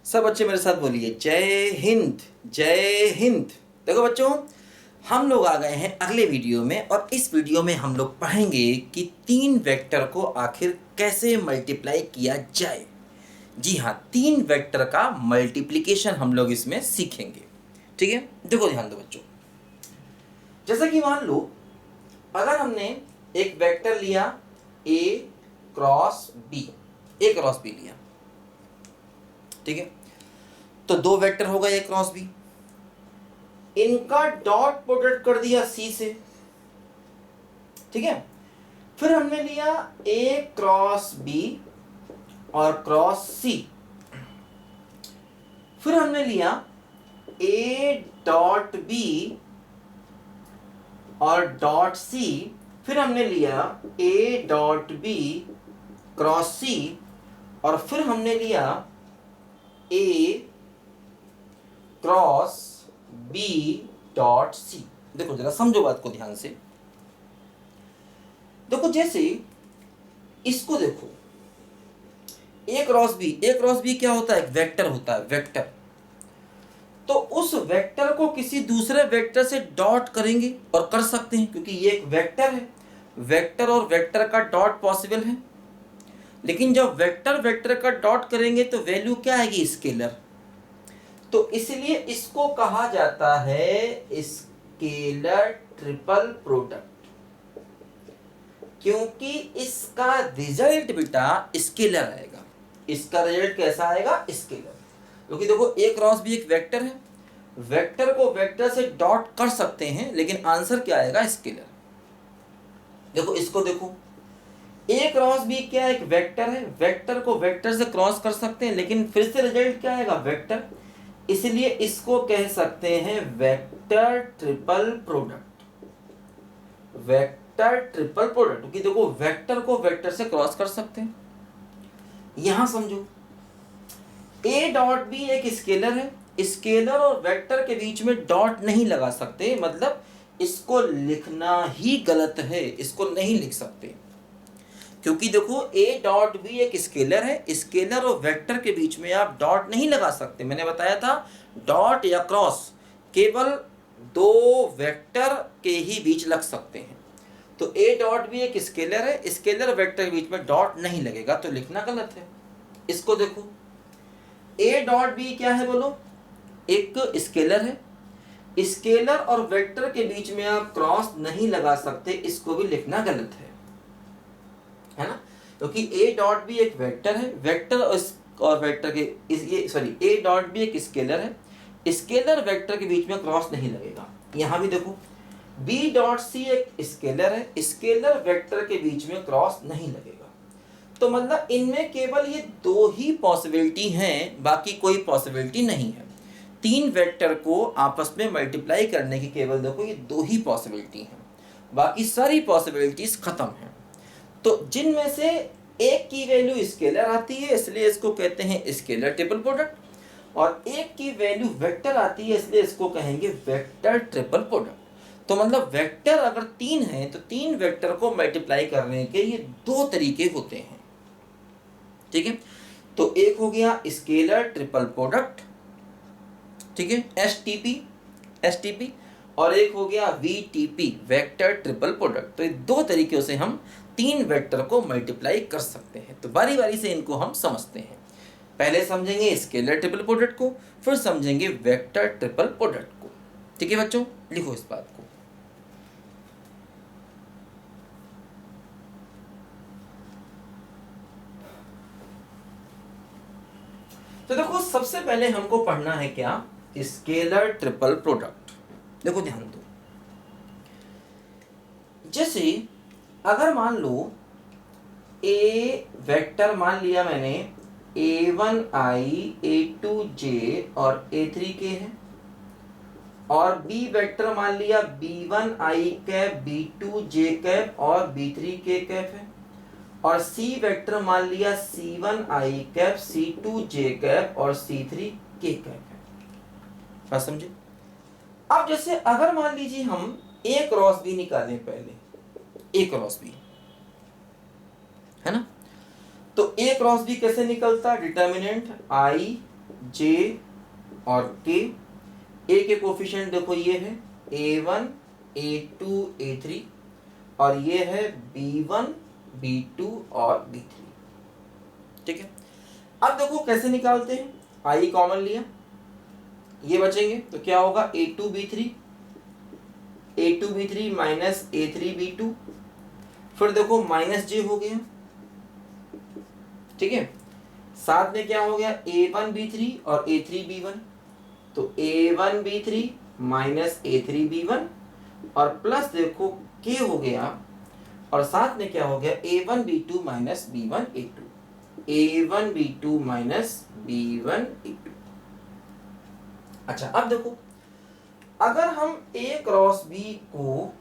सब बच्चे मेरे साथ बोलिए जय हिंद जय हिंद। देखो बच्चों, हम लोग आ गए हैं अगले वीडियो में और इस वीडियो में हम लोग पढ़ेंगे कि तीन वेक्टर को आखिर कैसे मल्टीप्लाई किया जाए। जी हाँ, तीन वेक्टर का मल्टीप्लिकेशन हम लोग इसमें सीखेंगे। ठीक है, देखो ध्यान दो बच्चों। जैसा कि मान लो अगर हमने एक वेक्टर लिया a cross b, a cross b लिया, ठीक है, तो दो वेक्टर हो गए a क्रॉस b, इनका डॉट प्रोडक्ट कर दिया c से। ठीक है, फिर हमने लिया a क्रॉस b और क्रॉस c, फिर हमने लिया a डॉट b और डॉट c, फिर हमने लिया a dot b cross c और फिर हमने लिया a cross b dot c। देखो जरा समझो बात को ध्यान से। देखो जैसे इसको देखो, a क्रॉस b क्या होता है? एक वेक्टर होता है, वेक्टर। तो उस वेक्टर को किसी दूसरे वेक्टर से डॉट करेंगे और कर सकते हैं क्योंकि ये एक वेक्टर है। वेक्टर और वेक्टर का डॉट पॉसिबल है, लेकिन जब वेक्टर वेक्टर का डॉट करेंगे तो वैल्यू क्या आएगी? स्केलर। तो इसलिए इसको कहा जाता है स्केलर ट्रिपल प्रोडक्ट, क्योंकि इसका रिजल्ट बेटा स्केलर आएगा। इसका रिजल्ट कैसा आएगा? स्केलर। क्योंकि देखो a क्रॉस b एक वेक्टर है, वेक्टर को वेक्टर से डॉट कर सकते हैं, लेकिन आंसर क्या आएगा? स्केलर। देखो इसको देखो, a क्रॉस b क्या एक वेक्टर है, वेक्टर को वेक्टर से क्रॉस कर सकते हैं, लेकिन फिर से रिजल्ट क्या आएगा? वेक्टर। इसलिए इसको कह सकते हैं vector triple product. Vector triple product, क्योंकि देखो वेक्टर को वेक्टर से क्रॉस कर सकते हैं। यहां समझो, a डॉट b एक स्केलर है, स्केलर और वेक्टर के बीच में डॉट नहीं लगा सकते, मतलब इसको लिखना ही गलत है, इसको नहीं लिख सकते। क्योंकि देखो a डॉट b एक स्केलर है, स्केलर और वेक्टर के बीच में आप डॉट नहीं लगा सकते। मैंने बताया था डॉट या क्रॉस केवल दो वेक्टर के ही बीच लग सकते हैं। तो a डॉट b एक स्केलर है, स्केलर वेक्टर के बीच में डॉट नहीं लगेगा, तो लिखना गलत है। इसको देखो, a डॉट b क्या है बोलो? एक स्केलर है, स्केलर और वेक्टर के बीच में आप क्रॉस नहीं लगा सकते, इसको भी लिखना गलत है ना? क्योंकि a डॉट b एक वेक्टर है, वेक्टर और वेक्टर के a डॉट b एक स्केलर है, स्केलर वेक्टर के बीच में क्रॉस नहीं लगेगा। यहां भी देखो b डॉट c एक स्केलर है, स्केलर वेक्टर के बीच में क्रॉस नहीं लगेगा। तो मतलब इनमें केवल ये दो ही पॉसिबिलिटी हैं, बाकी कोई पॉसिबिलिटी नहीं है। तीन वेक्टर को आपस में मल्टीप्लाई करने की केवल देखो ये दो ही पॉसिबिलिटी हैं, बाकी सारी पॉसिबिलिटीज खत्म हैं। तो जिनमें से एक की वैल्यू स्केलर आती है, इसलिए इसको कहते हैं स्केलर ट्रिपल प्रोडक्ट, और एक की वैल्यू वेक्टर आती है, इसलिए इसको कहेंगे वेक्टर ट्रिपल प्रोडक्ट। तो मतलब वेक्टर अगर तीन हैं तो तीन वेक्टर को मल्टीप्लाई करने के ये दो तरीके होते हैं। ठीक है, तो एक हो गया स्केलर ट्रिपल प्रोडक्ट, ठीक है, एसटीपी, और एक हो गया वीटीपी, वेक्टर ट्रिपल प्रोडक्ट। तो ये दो तरीकों से हम तीन वेक्टर को मल्टीप्लाई कर सकते हैं। तो बारी बारी से इनको हम समझते हैं। पहले समझेंगे स्केलर ट्रिपल प्रोडक्ट को, फिर समझेंगे वेक्टर ट्रिपल प्रोडक्ट को। ठीक है बच्चों, लिखो इस बात को। तो देखो सबसे पहले हमको पढ़ना है क्या? Scalar triple product. देखो ध्यान दो, जैसे अगर मान लो ए वेक्टर मान लिया मैंने a1i a2j और a3k है, और b वेक्टर मान लिया b1i कैप b2j कैप और b3k कैप है, और c वेक्टर मान लिया c1i कैप c2j कैप और c3k कैप है। बात समझे? अब जैसे अगर मान लीजिए हम a क्रॉस b निकालें, पहले a क्रॉस b है ना, तो a क्रॉस b कैसे निकलता? डिटर्मिनेंट i जे और के। ए के कोफिशिएंट देखो ये है A1 A2 A3 और ये है B1 B2 और B3। ठीक है, अब देखो कैसे निकालते हैं। आई कॉमन लिया, ये बचेंगे तो क्या होगा A2 B3 minus A3 B2, फिर देखो माइनस जे हो गया। ठीक है, साथ में क्या हो गया A1 B3 और A3 B1, तो A1 B3 minus A3 B1 और प्लस देखो K हो गया और साथ में क्या हो गया A1 B2 minus B1 A2, A1 B2 minus B1 A2। अच्छा अब देखो, अगर हम A cross B co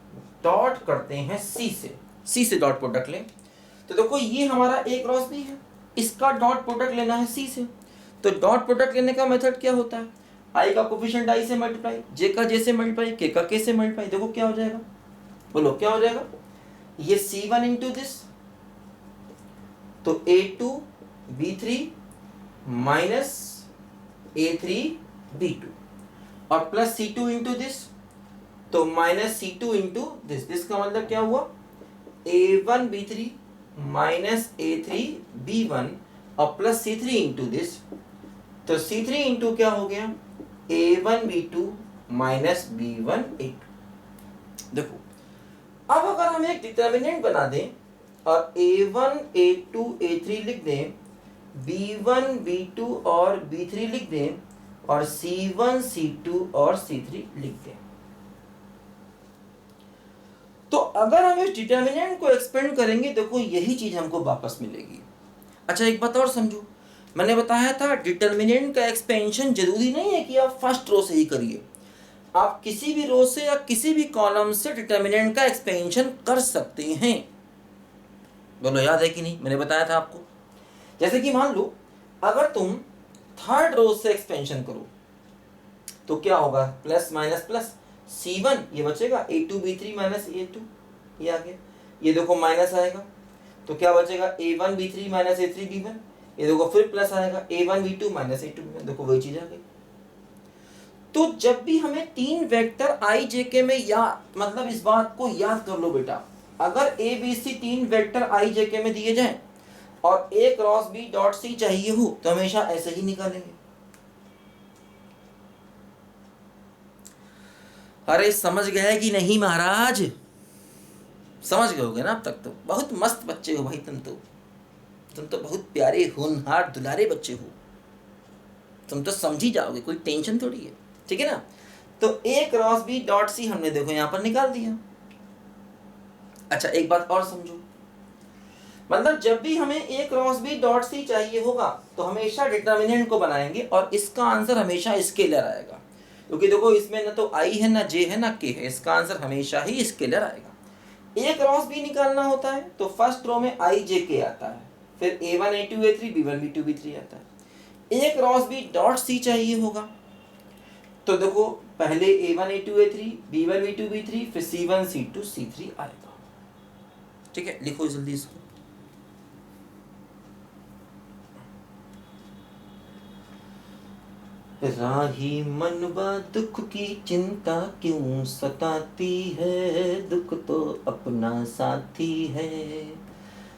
dot करते हैं C से डॉट प्रोडक्ट लें, तो देखो ये हमारा A क्रॉस B है, इसका डॉट प्रोडक्ट लेना है C से। तो डॉट प्रोडक्ट लेने का मेथड क्या होता है, I का कोफिशिएंट I से मल्टीप्लाई, J का J से मल्टीप्लाई, K का K से मल्टीप्लाई। देखो क्या हो जाएगा, बोलो क्या हो जाएगा, ये C1 इंटू दिस, तो A2 B3 minus A3 B2 और प्लस C2 इंटू दिस, तो minus C2 into this. This का मतलब क्या हुआ A1 B3 minus A3 B1 और प्लस C3 इंटू दिस, तो C3 इंटू क्या हो गया A1 B2 minus B1 A2। देखो अब अगर हम एक डिटर्मिनेंट बना दें और A1 A2 A3 लिख दें, B1 B2 और B3 लिख दें और C1 C2 और C3 लिख दें, तो अगर हम इस डिटर्मिनेंट को एक्सपेंड करेंगे देखो यही चीज हमको वापस मिलेगी। अच्छा एक बात और समझो, मैंने बताया था डिटर्मिनेंट का एक्सपेंशन जरूरी नहीं है कि आप फर्स्ट रो से ही करिए, आप किसी भी रो से या किसी भी कॉलम से डिटर्मिनेंट का एक्सपेंशन कर सकते हैं। बोलो याद है कि नहीं, मैंने बताया था आपको। जैसे कि मान लो अगर तुम थर्ड रो से एक्सपेंशन करो तो क्या होगा, प्लस माइनस प्लस C1 ये बचेगा A2 B3 माइनस A2, ये आ गया, ये देखो माइनस आएगा तो क्या बचेगा A1 B3 minus A3 B1, ये देखो फिर प्लस आएगा A1 B2 minus A2 B1, देखो वही चीज आ गई। तो जब भी हमें तीन वेक्टर I J K में या मतलब इस बात को याद कर लो बेटा, अगर A B C तीन वेक्टर I J K में दिए जाएं और A cross B dot C चाहिए हो तो हमेशा ऐसे ही निकालेंगे। अरे समझ गए कि नहीं महाराज, समझ गए होगे ना अब तक, तो बहुत मस्त बच्चे हो भाई, तुम तो बहुत प्यारे होनहार दुलारे बच्चे हो, तुम तो समझ ही जाओगे, कोई टेंशन थोड़ी है। ठीक है ना, तो A cross B dot C हमने देखो यहां पर निकाल दिया। अच्छा एक बात और समझो, मतलब जब भी हमें A cross B dot C चाहिए होगा तो हमेशा डिटर्मिनेंट को बनाएंगे और इसका आंसर हमेशा स्केलर आएगा, क्योंकि देखो इसमें ना तो I है ना J है ना K है, इसका आंसर हमेशा ही स्केलर आएगा। A क्रॉस B निकालना होता है तो फर्स्ट रो में I J K आता है, फिर A1 A2 A3 B1 B2 B3 आता है। A cross B dot C चाहिए होगा तो देखो पहले A1 A2 A3 B1 B2 B3 फिर C1 C2 C3 आएगा। ठीक है, लिखो जल्दी इसको। राही मनवा दुख की चिंता क्यों सताती है, दुख तो अपना साथी है,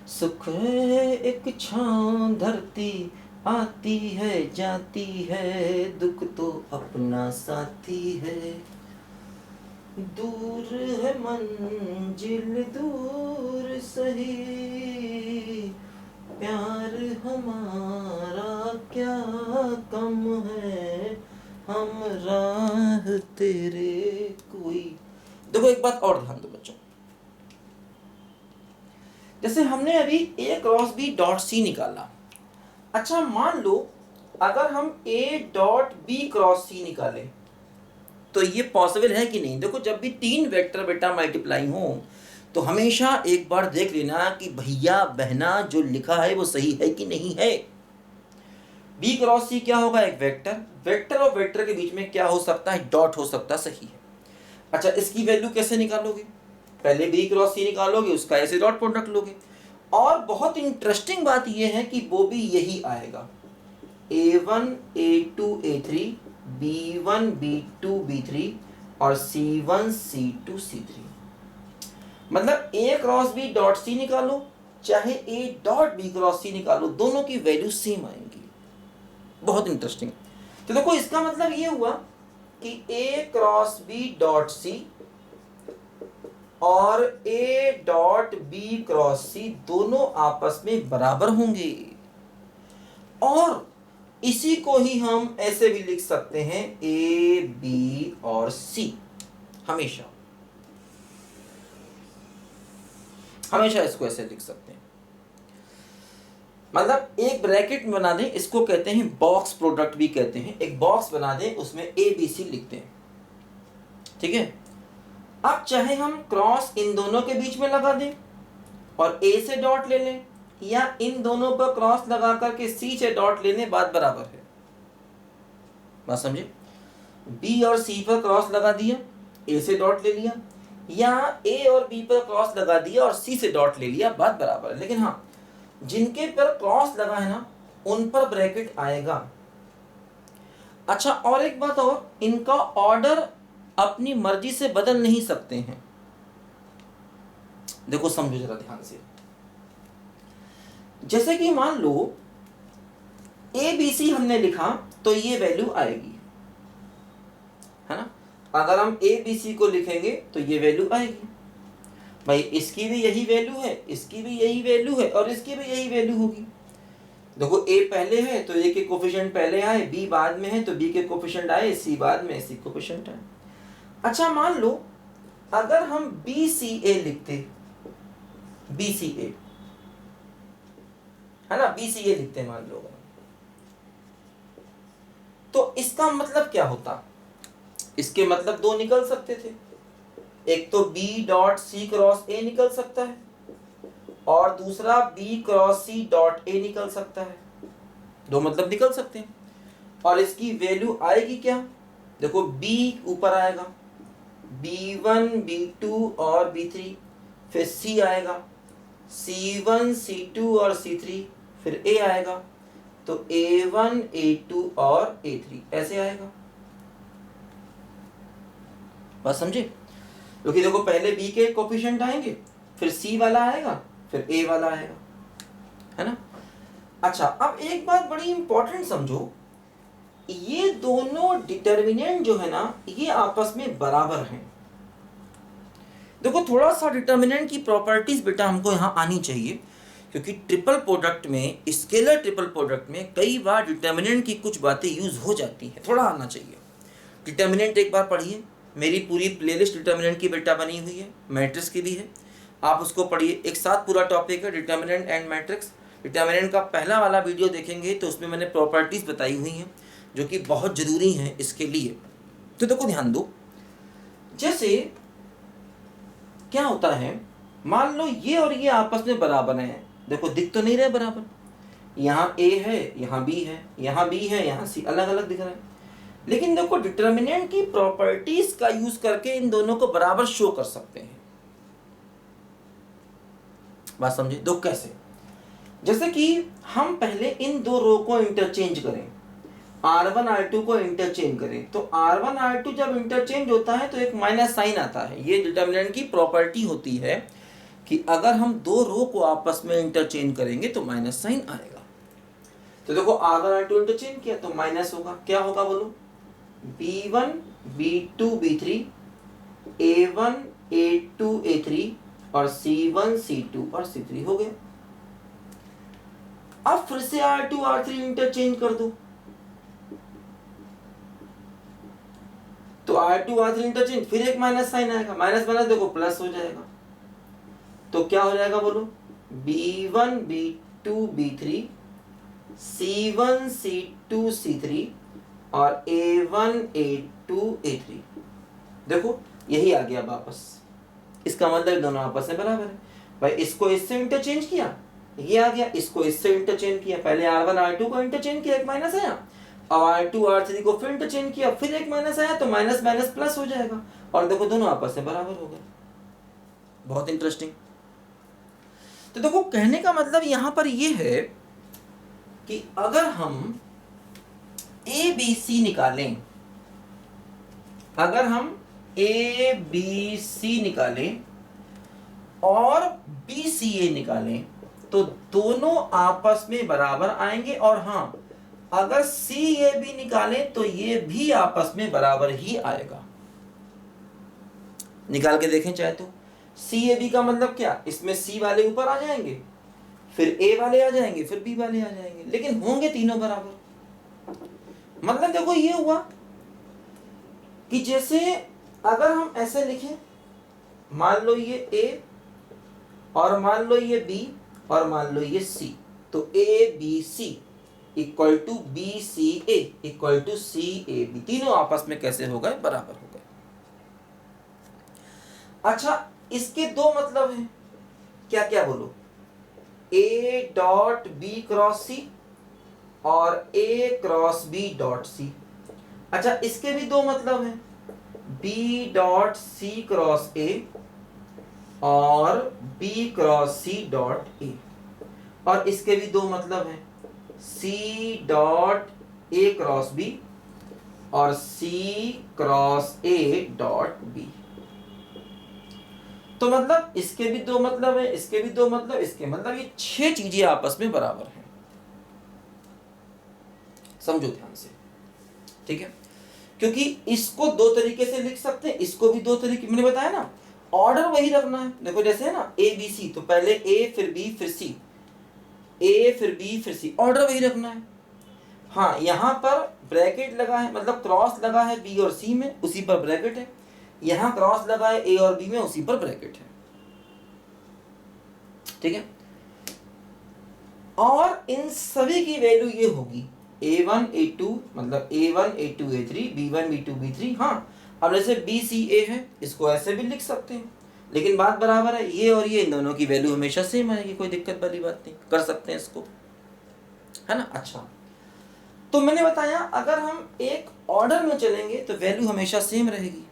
सुख है एक छांव धरती आती है जाती है, दुख तो अपना साथी है, दूर है मंजिल दूर सही, प्यार हमारा क्या कम है, हम राह तेरे कोई। देखो एक बात और ध्यान दो बच्चों, जैसे हमने अभी A cross B dot C निकाला, अच्छा मान लो अगर हम A dot B cross C निकालें तो ये पॉसिबल है कि नहीं। देखो जब भी तीन वेक्टर बेटा मल्टीप्लाई हो तो हमेशा एक बार देख लेना कि भैया बहना जो लिखा है वो सही है कि नहीं है। B क्रॉस C क्या होगा, एक वेक्टर, वेक्टर और वेक्टर के बीच में क्या हो सकता है, डॉट हो सकता, सही है। अच्छा इसकी वैल्यू कैसे निकालोगे, पहले B क्रॉस C निकालोगे, उसका ऐसे डॉट प्रोडक्ट लोगे, और बहुत इंटरेस्टिंग बात यह है कि वो भी यही आएगा। A1 A2 A3 B1 B2 B3 और C1 C2 C3। मतलब A cross B dot C निकालो चाहे A dot B cross C निकालो, दोनों की वैल्यू सेम आएंगी। बहुत इंटरेस्टिंग। तो देखो इसका मतलब ये हुआ कि A cross B dot C और A dot B cross C दोनों आपस में बराबर होंगे। और इसी को ही हम ऐसे भी लिख सकते हैं A B और C। हमेशा इसको ऐसे लिख सकते हैं। मतलब एक ब्रैकेट बना दें, इसको कहते हैं बॉक्स प्रोडक्ट भी कहते हैं। एक बॉक्स बना दें, उसमें ए बी सी लिखते हैं, ठीक है। अब चाहे हम क्रॉस इन दोनों के बीच में लगा दें और ए से डॉट ले लें, या इन दोनों पर क्रॉस लगा करके सी से डॉट ले लें, बात बराबर है। बात समझे? बी और सी पर क्रॉस लगा दिया, ए से डॉट ले लिया, या ए और बी पर क्रॉस लगा दिया और सी से डॉट ले लिया, बात बराबर है। लेकिन हाँ, जिनके पर क्रॉस लगा है ना, उन पर ब्रैकेट आएगा। अच्छा, और एक बात और, इनका ऑर्डर अपनी मर्जी से बदल नहीं सकते हैं। देखो समझो जरा ध्यान से। जैसे कि मान लो ए बी सी हमने लिखा तो ये वैल्यू आएगी, है ना। अगर हम ए बी सी को लिखेंगे तो ये वैल्यू आएगी। भाई इसकी भी यही वैल्यू है, इसकी भी यही वैल्यू है और इसकी भी यही वैल्यू होगी। देखो ए पहले है तो ए के कोफिशिएंट पहले आए, बी बाद में है तो बी के कोफिशिएंट आए, सी बाद में, सी कोफिशिएंट आए। अच्छा मान लो अगर हम बी सी ए लिखते, बी सी ए, है ना, बी सी ए लिखते हैं मान लो, तो इसका मतलब क्या होता? इसके मतलब दो निकल सकते थे। एक तो B dot C cross A निकल सकता है और दूसरा B cross C dot A निकल सकता है। दो मतलब निकल सकते हैं। और इसकी वैल्यू आएगी क्या? देखो B ऊपर आएगा, B1 B2 और B3, फिर C आएगा, C1 C2 और C3, फिर A आएगा, तो A1 A2 और A3 ऐसे आएगा। बात समझे? क्योंकि देखो पहले B के कोफिशिएंट आएंगे, फिर C वाला आएगा, फिर A वाला आएगा, है ना। अच्छा, अब एक बात बड़ी इंपॉर्टेंट समझो, ये दोनों डिटर्मिनेंट जो है ना, ये आपस में बराबर हैं। देखो थोड़ा सा डिटर्मिनेंट की प्रॉपर्टीज बेटा हमको यहाँ आनी चाहिए, क्योंकि ट्रिपल प्रोडक्ट में, स्केलर ट्रिपल प्रोडक्ट में कई बार डिटर्मिनेंट की कुछ बातें यूज हो जाती हैं, थोड़ा आना चाहिए। डिटर्मिनेंट एक बार पढ़िए, मेरी पूरी प्लेलिस्ट डिटर्मिनेंट की बेटा बनी हुई है, मैट्रिक्स की भी है, आप उसको पढ़िए। एक साथ पूरा टॉपिक है डिटर्मिनेंट एंड मैट्रिक्स। डिटर्मिनेंट का पहला वाला वीडियो देखेंगे तो उसमें मैंने प्रॉपर्टीज बताई हुई हैं जो कि बहुत ज़रूरी हैं इसके लिए। तो देखो ध्यान दो, जैसे क्या होता है, मान लो ये और ये आपस में बराबर हैं। देखो दिख तो नहीं रहे बराबर, यहाँ A है, यहाँ B है, यहाँ B है, यहाँ C, अलग अलग दिख रहा है। लेकिन देखो डिटर्मिनेंट की प्रॉपर्टीज का यूज करके इन दोनों को बराबर शो कर सकते हैं। बात समझे? दो कैसे? जैसे कि हम पहले इन दो रो को इंटरचेंज करें, R1 R2 को इंटरचेंज करें, तो R1 R2 जब इंटरचेंज होता है तो एक माइनस साइन आता है। ये डिटर्मिनेंट की प्रॉपर्टी होती है कि अगर हम दो रो को आपस में इंटरचेंज करेंगे तो माइनस साइन आएगा। तो देखो R1 R2 इंटरचेंज किया तो माइनस होगा, क्या होगा बोलो? B1 B2 B3, A1 A2 A3 और C1 C2 और C3 हो गया। अब फिर से R2 R3 इंटरचेंज कर दो, तो R2 R3 इंटरचेंज, फिर एक माइनस साइन आएगा, माइनस माइनस देखो प्लस हो जाएगा, तो क्या हो जाएगा बोलो? B1 B2 B3, C1 C2 C3 और A1 A2 A3। देखो यही आ गया वापस, इसका मतलब दोनों आपस में बराबर है। भाई इसको इससे इंटरचेंज किया, ये आ गया, इसको इससे इंटरचेंज किया, पहले R1 R2 को इंटरचेंज किया, एक माइनस आया, अब R2 R3 को फिर इंटरचेंज किया, फिर एक माइनस आया, तो माइनस माइनस प्लस हो जाएगा, और देखो दोनों आपस में बराबर हो गए। बहुत इंटरेस्टिंग। तो देखो कहने का मतलब यहां पर ये है कि अगर हम ए बी सी निकालें, अगर हम ए बी सी निकालें और बी सी ए निकालें तो दोनों आपस में बराबर आएंगे, और हाँ अगर सी ए बी निकालें तो ये भी आपस में बराबर ही आएगा। निकाल के देखें चाहे तो। सी ए बी का मतलब क्या, इसमें सी वाले ऊपर आ जाएंगे, फिर ए वाले आ जाएंगे, फिर बी वाले आ जाएंगे, लेकिन होंगे तीनों बराबर। मतलब देखो ये हुआ कि जैसे अगर हम ऐसे लिखें, मान लो ये ए और मान लो ये बी और मान लो ये सी, तो A B C equal to B C A equal to C A B, तीनों आपस में कैसे हो गए, बराबर हो गए। अच्छा इसके दो मतलब हैं, क्या क्या बोलो, A dot B cross C और A cross B dot C. अच्छा इसके भी दो मतलब हैं, B dot C cross A और B cross C dot A, और इसके भी दो मतलब हैं, C dot A cross B और C cross A dot B. तो मतलब इसके भी दो मतलब है, इसके भी दो मतलब, इसके मतलब ये 6 चीजें आपस में बराबर हैं। समझो ध्यान से, ठीक है, क्योंकि इसको दो तरीके से लिख सकते हैं, इसको भी दो तरीके, मैंने बताया ना ऑर्डर वही रखना है। देखो जैसे है ना ए बी सी, तो पहले ए फिर बी फिर सी, ए फिर बी फिर सी, ऑर्डर वही रखना है। हाँ यहाँ पर ब्रैकेट लगा है, मतलब क्रॉस लगा है बी और सी में, उसी पर ब्रैकेट है, यहाँ क्रॉस लगा है ए और बी में, उसी पर ब्रैकेट है, ठीक है। और इन सभी की वैल्यू ये होगी a1 a2, मतलब a1 a2 a3, b1 b2 b3। हाँ अब जैसे b c a है, इसको ऐसे भी लिख सकते हैं, लेकिन बात बराबर है, ये और ये इन दोनों की वैल्यू हमेशा सेम आएगी, कोई दिक्कत वाली बात नहीं, कर सकते हैं इसको, है ना। अच्छा तो मैंने बताया अगर हम एक ऑर्डर में चलेंगे तो वैल्यू हमेशा सेम रहेगी।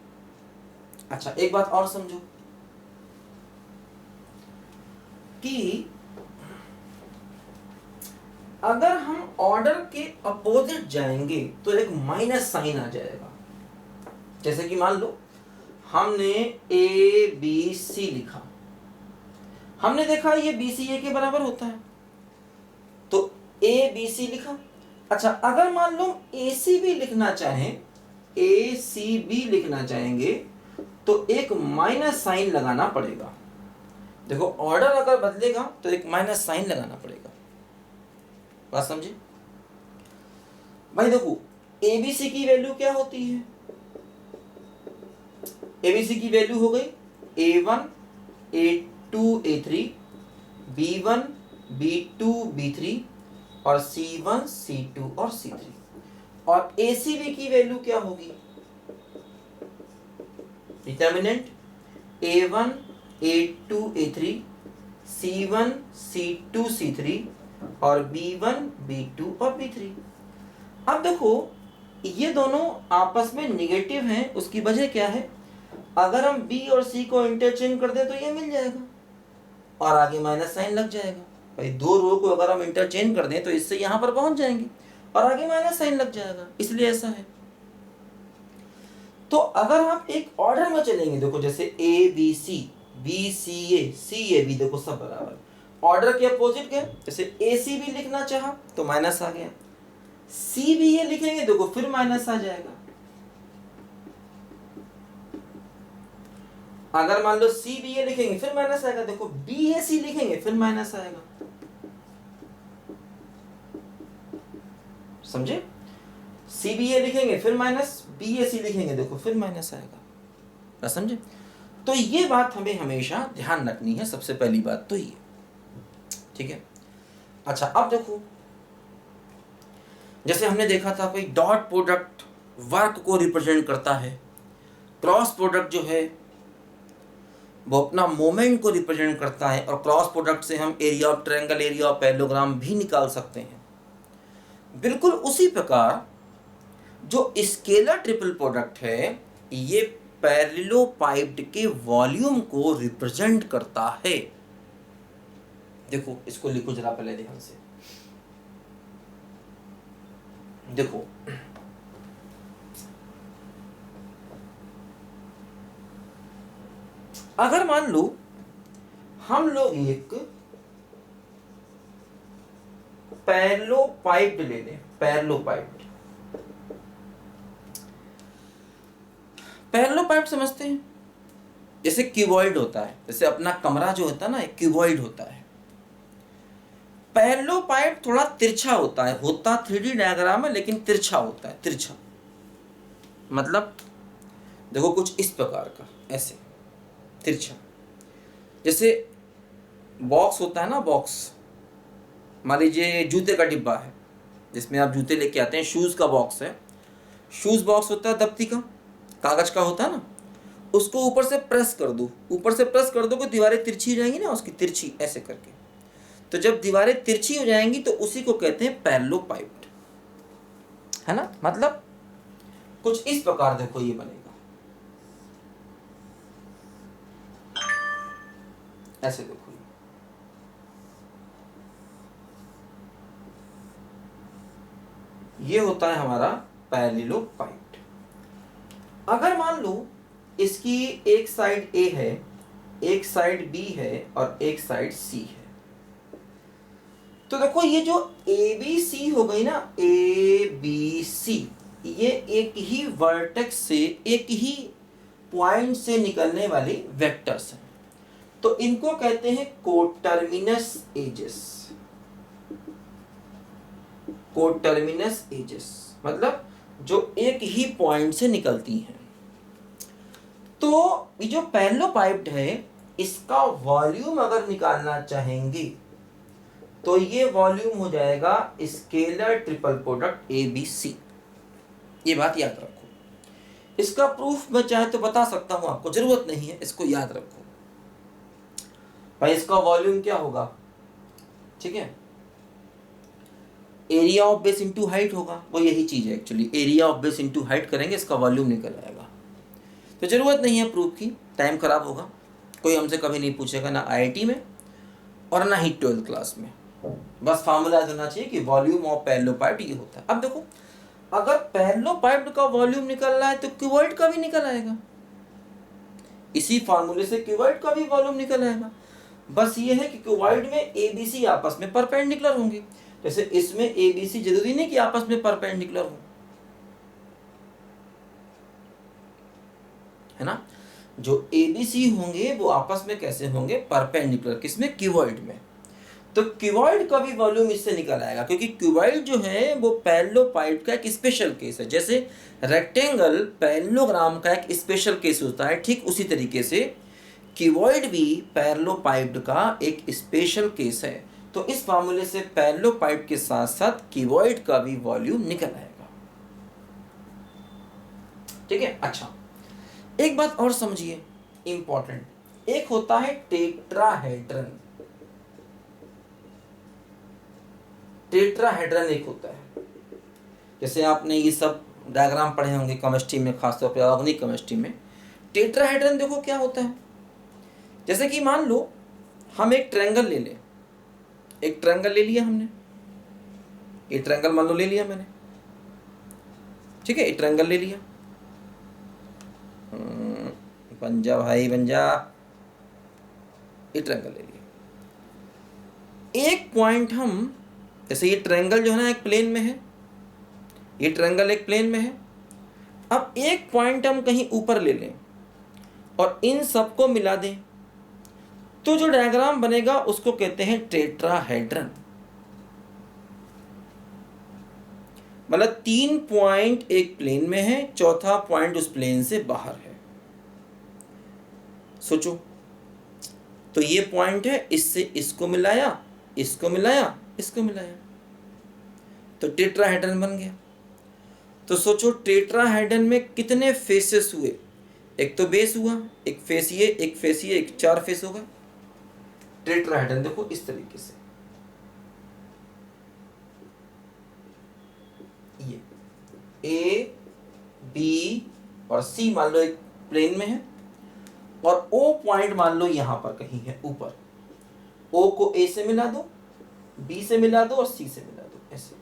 अच्छा एक बात और समझो कि अगर हम ऑर्डर के अपोजिट जाएंगे तो एक माइनस साइन आ जाएगा। जैसे कि मान लो हमने ए बी सी लिखा, हमने देखा ये बी सी ए के बराबर होता है, तो ए बी सी लिखा। अच्छा अगर मान लो ए सी बी लिखना चाहें, ए सी बी लिखना चाहेंगे तो एक माइनस साइन लगाना पड़ेगा। देखो ऑर्डर अगर बदलेगा तो एक माइनस साइन लगाना पड़ेगा, बात समझे भाई। देखो एबीसी की वैल्यू क्या होती है, एबीसी की वैल्यू हो गई a1 a2 a3, b1 b2 b3 और c1 c2 और c3। और acb की वैल्यू क्या होगी, determinant a1 a2 a3, c1 c2 c3 और b1 b2 और b3। अब देखो ये दोनों आपस में निगेटिव हैं, उसकी वजह क्या है, अगर हम b और c को इंटरचेंज कर दें तो ये मिल जाएगा और आगे माइनस साइन लग जाएगा। भाई दो रो को अगर हम इंटरचेंज कर दें तो इससे यहां पर पहुंच जाएंगे और आगे माइनस साइन लग जाएगा, इसलिए ऐसा है। तो अगर हम एक ऑर्डर में चलेंगे, देखो जैसे A B C, B C A B, देखो सब बराबर, ऑर्डर के अपोजिट गए, जैसे ए सी बी लिखना चाहा तो माइनस आ गया, सी बी ए लिखेंगे देखो फिर माइनस आ जाएगा। अगर मान लो सी बी ए लिखेंगे फिर माइनस आएगा, देखो बी ए सी लिखेंगे फिर माइनस आएगा, समझे। सी बी ए लिखेंगे फिर माइनस, बी ए सी लिखेंगे देखो फिर माइनस आएगा, समझे। तो ये बात हमें हमेशा ध्यान रखनी है, सबसे पहली बात तो ये, ठीक है। अच्छा अब देखो जैसे हमने देखा था कोई डॉट प्रोडक्ट वर्क को रिप्रेजेंट करता है, क्रॉस प्रोडक्ट जो है वो अपना मोमेंट को रिप्रेजेंट करता है, और क्रॉस प्रोडक्ट से हम area of triangle, area of parallelogram भी निकाल सकते हैं। बिल्कुल उसी प्रकार जो स्केलर ट्रिपल प्रोडक्ट है ये पैरेललोपाइप्ड के वॉल्यूम को रिप्रेजेंट करता है। देखो इसको लिखो जरा पहले ध्यान से, देखो अगर मान लो हम लोग एक पैरेललोपाइप्ड ले लें, पैरेललोपाइप्ड, पैरेललोपाइप्ड समझते हैं? जैसे क्यूबॉइड होता है, जैसे अपना कमरा जो होता है ना, एक क्यूबॉइड होता है। पैरेललोपाइप थोड़ा तिरछा होता है, होता 3D डायग्राम है लेकिन तिरछा होता है, तिरछा मतलब देखो कुछ इस प्रकार का, ऐसे तिरछा। जैसे बॉक्स होता है ना, बॉक्स, मान लीजिए जूते का डिब्बा है जिसमें आप जूते लेके आते हैं, शूज़ का बॉक्स है, शूज़ बॉक्स होता है दफ्ती का, कागज़ का होता है ना, उसको ऊपर से प्रेस कर दो, ऊपर से प्रेस कर दो कि दीवारें तिरछी हो जाएंगी ना, उसकी तिरछी ऐसे करके। तो जब दीवारें तिरछी हो जाएंगी तो उसी को कहते हैं पैरेललोपाइप्ड, है ना। मतलब कुछ इस प्रकार देखो ये बनेगा, ऐसे देखो ये होता है हमारा पैरेललोपाइप्ड। अगर मान लो इसकी एक साइड A है, एक साइड B है और एक साइड C है, तो देखो ये जो ABC हो गई ना, ABC, ये एक ही वर्टेक्स से, एक ही पॉइंट से निकलने वाली वेक्टर्स हैं, तो इनको कहते हैं कोटर्मिनस एजेस। कोटर्मिनस एजेस मतलब जो एक ही पॉइंट से निकलती हैं। तो ये जो पैरेललोपाइप्ड है, इसका वॉल्यूम अगर निकालना चाहेंगे तो ये वॉल्यूम हो जाएगा स्केलर ट्रिपल प्रोडक्ट ABC। ये बात याद रखो। इसका प्रूफ मैं चाहे तो बता सकता हूं, आपको जरूरत नहीं है, इसको याद रखो भाई। इसका वॉल्यूम क्या होगा, ठीक है, area of base into height होगा, वो यही चीज है actually, area of base into height करेंगे, इसका वॉल्यूम निकल आएगा। तो जरूरत नहीं है प्रूफ की, टाइम खराब होगा, कोई हमसे कभी नहीं पूछेगा, ना IIT में और ना ही 12th क्लास में। बस फार्मूला होना चाहिए कि वॉल्यूम ऑफ पैरेललोपाइप्ड ये होता है। अब देखो अगर पैरेललोपाइप्ड का वॉल्यूम निकल रहा है तो क्यूबॉइड का भी निकल आएगा, इसी फार्मूले से क्यूबॉइड का भी वॉल्यूम निकल आएगा। बस ये है कि क्यूबॉइड में ABC आपस में परपेंडिकुलर होंगे, जैसे इसमें ABC जरूरी नहीं कि आपस में परपेंडिकुलर हो, है ना। जो ABC होंगे वो आपस में कैसे होंगे, परपेंडिकुलर, किसमें, क्यूबॉइड में। तो क्यूबॉइड का भी वॉल्यूम इससे निकल आएगा, क्योंकि क्यूबॉइड जो है वो पैरेललोपाइप्ड का एक स्पेशल केस है। जैसे रेक्टेंगल पैरेललोग्राम का एक स्पेशल केस होता है, ठीक उसी तरीके से क्यूबॉइड भी पैरेललोपाइप्ड का एक स्पेशल केस है। तो इस फार्मूले से पैरेललोपाइप्ड के साथ साथ क्यूबॉइड का भी वॉल्यूम निकल आएगा, ठीक है। अच्छा एक बात और समझिए इंपॉर्टेंट, एक होता है टेट्राहेड्रन, टेट्राहेड्रन एक होता है। जैसे आपने ये सब डायग्राम पढ़े होंगे केमिस्ट्री में, खासतौर पर ऑर्गेनिक केमिस्ट्री में। टेट्राहेड्रन देखो क्या होता है, जैसे कि मान लो हम एक ट्रायंगल ले लें, एक ट्रायंगल ले लिया हमने, ये ट्रायंगल मान लो ले लिया मैंने, ठीक है, ये ट्रायंगल ले लिया, बन जा भाई बन जा, ये ट्रायंगल ले लिया। एक पॉइंट हम, जैसे ये ट्रायंगल जो है ना एक प्लेन में है, ये ट्रायंगल एक प्लेन में है, अब एक पॉइंट हम कहीं ऊपर ले लें और इन सबको मिला दें, तो जो डायग्राम बनेगा उसको कहते हैं टेट्राहेड्रन। मतलब 3 पॉइंट एक प्लेन में है, चौथा पॉइंट उस प्लेन से बाहर है। सोचो, तो ये पॉइंट है, इससे इसको मिलाया, इसको मिलाया, इसको मिलाया, तो टेट्राहेड्रन बन गया। तो सोचो टेट्राहेड्रन में कितने फेसेस हुए, एक तो बेस हुआ, एक फेस ये, एक फेस ये, एक 4 फेस होगा टेट्राहेड्रन। देखो इस तरीके से, ये A, B और C मान लो एक प्लेन में है, और O पॉइंट मान लो यहां पर कहीं है ऊपर। O को A से मिला दो, B से मिला दो और C से मिला दो, ऐसे।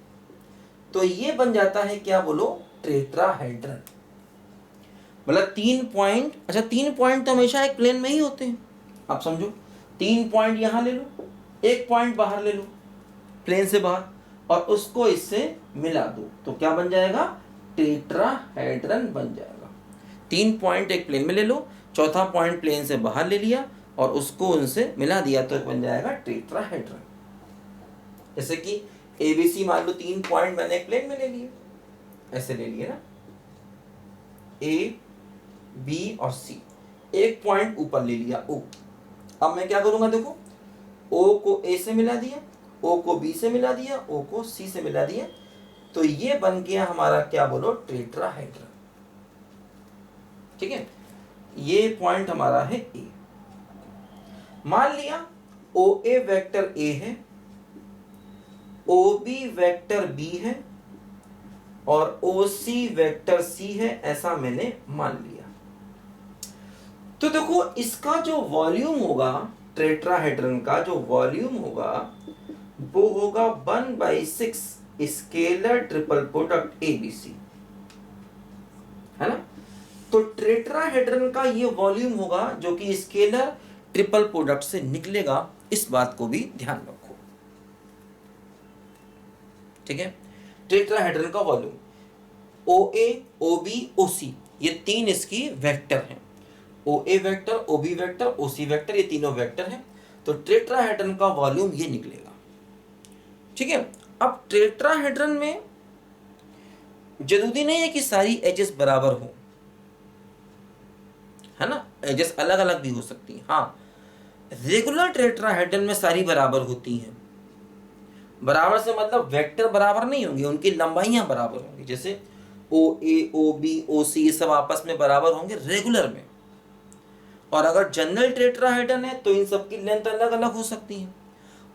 तो ये बन जाता है क्या बोलो, टेट्राहेड्रन। मतलब 3 पॉइंट, अच्छा 3 पॉइंट तो हमेशा एक प्लेन में ही होते हैं। आप समझो 3 पॉइंट यहाँ ले लो, 1 पॉइंट बाहर ले लो प्लेन से बाहर, और उसको इससे मिला दो, तो क्या बन जाएगा, टेट्राहेड्रन बन जाएगा। 3 पॉइंट एक प्लेन में ले लो, चौथा पॉइंट प्लेन से बाहर ले लिया और उसको उनसे मिला दिया, तो बन जाएगा टेट्राहेड्रन। जैसे कि ABC मान लो 3 पॉइंट मैंने एक प्लेन में ले लिए, ऐसे ले लिए ना, A B और C, 1 पॉइंट ऊपर ले लिया O। अब मैं क्या करूंगा, देखो O को A से मिला दिया, O को B से मिला दिया, O को C से मिला दिया, तो ये बन गया हमारा क्या बोलो, टेट्राहेड्रन। ठीक है, ये पॉइंट हमारा है A। मान लिया OA वेक्टर A है, OB वेक्टर B है और OC वेक्टर C है, ऐसा मैंने मान लिया। तो देखो इसका जो वॉल्यूम होगा, टेट्राहेड्रन का जो वॉल्यूम होगा वो होगा 1/6 स्केलर ट्रिपल प्रोडक्ट ABC, है ना। तो टेट्राहेड्रन का ये वॉल्यूम होगा जो कि स्केलर ट्रिपल प्रोडक्ट से निकलेगा, इस बात को भी ध्यान रखो। ठीक है, टेट्राहेड्रन का वॉल्यूम OA OB OC, ये 3 इसकी वेक्टर हैं, OA vector, OB vector, OC vector, ये तीनों वेक्टर हैं। तो टेट्राहेड्रन का वॉल्यूम ये निकलेगा। ठीक है, अब टेट्राहेड्रन में जरूरी नहीं है कि सारी एजेस बराबर हो, है ना, एजेस अलग अलग भी हो सकती हैं। हाँ, रेगुलर टेट्राहेड्रन में सारी बराबर होती हैं। बराबर से मतलब वेक्टर बराबर नहीं होंगे, उनकी लंबाइयां बराबर होंगी। जैसे OA OB OC ये सब आपस में बराबर होंगे रेगुलर में। और अगर जनरल टेट्राहेड्रन है तो इन सब की लेंथ अलग अलग हो सकती है,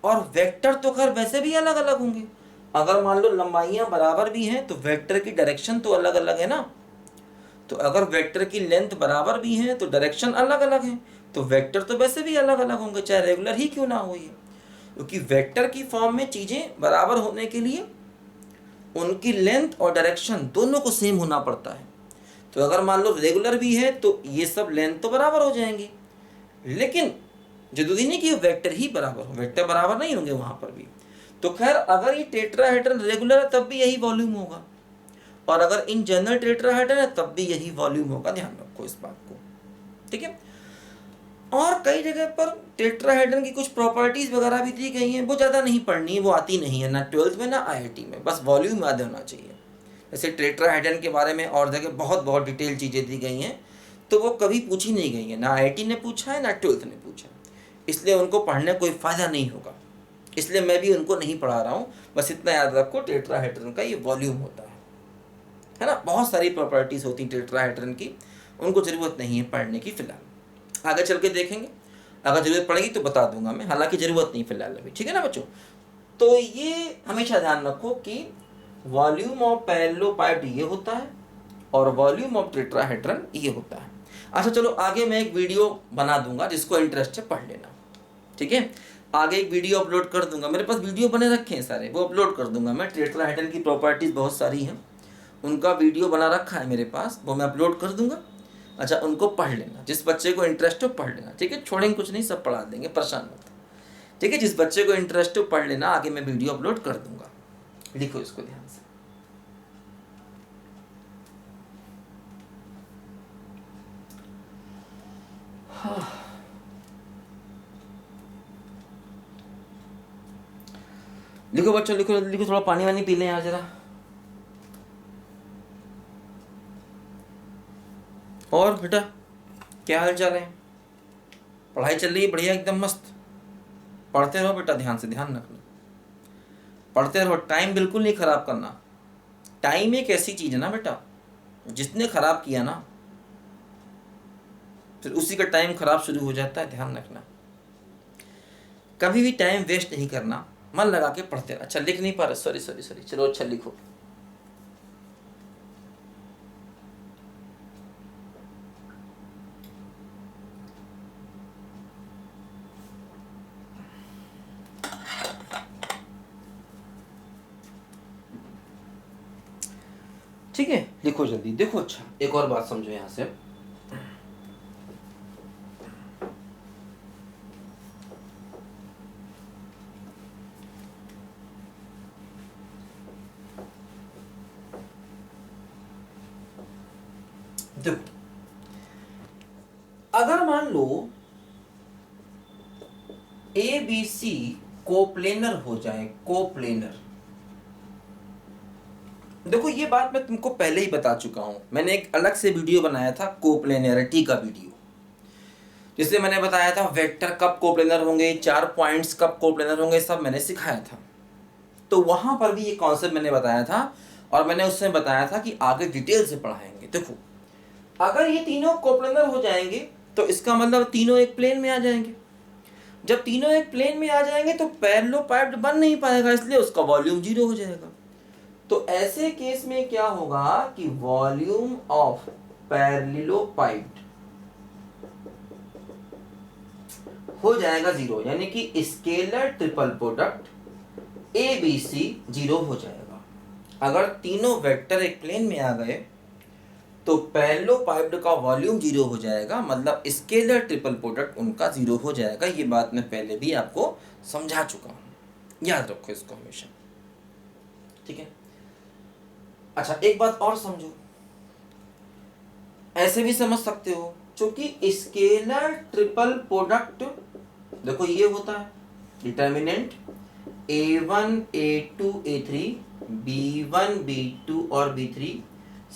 और वेक्टर तो खैर वैसे भी अलग अलग होंगे। अगर मान लो लंबाइयां बराबर भी हैं तो वेक्टर की डायरेक्शन तो अलग अलग है ना। तो अगर वेक्टर की लेंथ बराबर भी है तो डायरेक्शन अलग अलग है, तो वेक्टर तो वैसे भी अलग अलग होंगे, चाहे रेगुलर ही क्यों ना हो ये। क्योंकि वेक्टर की फॉर्म में चीजें बराबर होने के लिए उनकी लेंथ और डायरेक्शन दोनों को सेम होना पड़ता है। तो अगर मान लो रेगुलर भी है तो ये सब लेंथ तो बराबर हो जाएंगी, लेकिन जरूरी नहीं कि वेक्टर ही बराबर हो, वेक्टर बराबर नहीं होंगे वहां पर भी। तो खैर अगर ये टेट्राहेड्रन रेगुलर है तब भी यही वॉल्यूम होगा, और अगर इन जनरल टेट्राहेड्रन है तब भी यही वॉल्यूम होगा, ध्यान रखो इस बात को। ठीक है, और कई जगह पर टेट्राहेड्रन की कुछ प्रॉपर्टीज वगैरह भी दी गई हैं, वो ज़्यादा नहीं पढ़नी है, वो आती नहीं है ना 12th में ना IIT में, बस वॉल्यूम याद होना चाहिए। जैसे टेट्राहेड्रन के बारे में और जगह बहुत बहुत डिटेल चीज़ें दी गई हैं, तो वो कभी पूछी नहीं गई है, ना IIT ने पूछा है ना 12th ने पूछा, इसलिए उनको पढ़ने कोई फ़ायदा नहीं होगा, इसलिए मैं भी उनको नहीं पढ़ा रहा हूँ। बस इतना याद रखो, टेट्राहेड्रन का ये वॉल्यूम होता है ना। बहुत सारी प्रॉपर्टीज़ होती हैं टेट्राहेड्रन की, उनको ज़रूरत नहीं है पढ़ने की फ़िलहाल, आगे चल के देखेंगे, अगर ज़रूरत पड़ेगी तो बता दूंगा मैं, हालांकि ज़रूरत नहीं फ़िलहाल अभी। ठीक है ना बच्चों, तो ये हमेशा ध्यान रखो कि वॉल्यूम ऑफ पैरेललोपाइड ये होता है और वॉल्यूम ऑफ टेट्राहेड्रन ये होता है। अच्छा चलो आगे मैं एक वीडियो बना दूंगा, जिसको इंटरेस्ट है पढ़ लेना। ठीक है, आगे एक वीडियो अपलोड कर दूंगा, मेरे पास वीडियो बने रखे हैं सारे, वो अपलोड कर दूंगा मैं। टेट्राहेड्रन की प्रॉपर्टीज़ बहुत सारी हैं, उनका वीडियो बना रखा है मेरे पास, वो मैं अपलोड कर दूंगा। अच्छा, उनको पढ़ लेना, जिस बच्चे को इंटरेस्ट हो पढ़ लेना। ठीक है, छोड़ेंगे कुछ नहीं, सब पढ़ा देंगे, परेशान मत। ठीक है, जिस बच्चे को इंटरेस्ट हो पढ़ लेना, आगे मैं वीडियो अपलोड कर दूंगा। लिखो इसको ध्यान से। लिखो बच्चों, लिखो लिखो, थोड़ा पानी वानी पी लें यार जरा। और बेटा क्या हाल चाल है, पढ़ाई चल रही है? बढ़िया, एकदम मस्त। पढ़ते रहो बेटा, ध्यान से, ध्यान रखना, पढ़ते रहो, टाइम बिल्कुल नहीं खराब करना। टाइम एक ऐसी चीज है ना बेटा, जिसने खराब किया ना फिर उसी का टाइम खराब शुरू हो जाता है, ध्यान रखना। कभी भी टाइम वेस्ट नहीं करना, मन लगा के पढ़ते रहना। अच्छा लिख नहीं पा रहे, सॉरी सॉरी सॉरी, चलो अच्छा लिखो। ठीक है, लिखो जल्दी। देखो अच्छा एक और बात समझो यहां से, देखो अगर मान लो ए बी सी कोप्लेनर हो जाए, कोप्लेनर, देखो ये बात मैं तुमको पहले ही बता चुका हूं, मैंने एक अलग से वीडियो बनाया था कोप्लेनरिटी का वीडियो, जिसमें मैंने बताया था वेक्टर कब कोप्लेनर होंगे, 4 पॉइंट्स कब कोप्लेनर होंगे, सब मैंने सिखाया था। तो वहां पर भी ये कॉन्सेप्ट मैंने बताया था, और मैंने उसमें बताया था कि आगे डिटेल से पढ़ाएंगे। देखो अगर ये तीनों कोप्लेनर हो जाएंगे तो इसका मतलब तीनों एक प्लेन में आ जाएंगे। जब तीनों एक प्लेन में आ जाएंगे तो पैरेललोपाइप्ड बन नहीं पाएगा, इसलिए उसका वॉल्यूम 0 हो जाएगा। तो ऐसे केस में क्या होगा कि वॉल्यूम ऑफ पैरेललोपाइप्ड हो जाएगा 0, यानी कि scalar triple product A B C 0 हो जाएगा। अगर तीनों वेक्टर एक प्लेन में आ गए तो पैरेललोपाइप्ड का वॉल्यूम 0 हो जाएगा, मतलब स्केलर ट्रिपल प्रोडक्ट उनका 0 हो जाएगा। ये बात मैं पहले भी आपको समझा चुका हूं, याद रखो इसको हमेशा, ठीक है। अच्छा एक बात और समझो, ऐसे भी समझ सकते हो, क्योंकि स्केलर ट्रिपल प्रोडक्ट देखो ये होता है determinant a1 a2 a3 b1 b2 और b3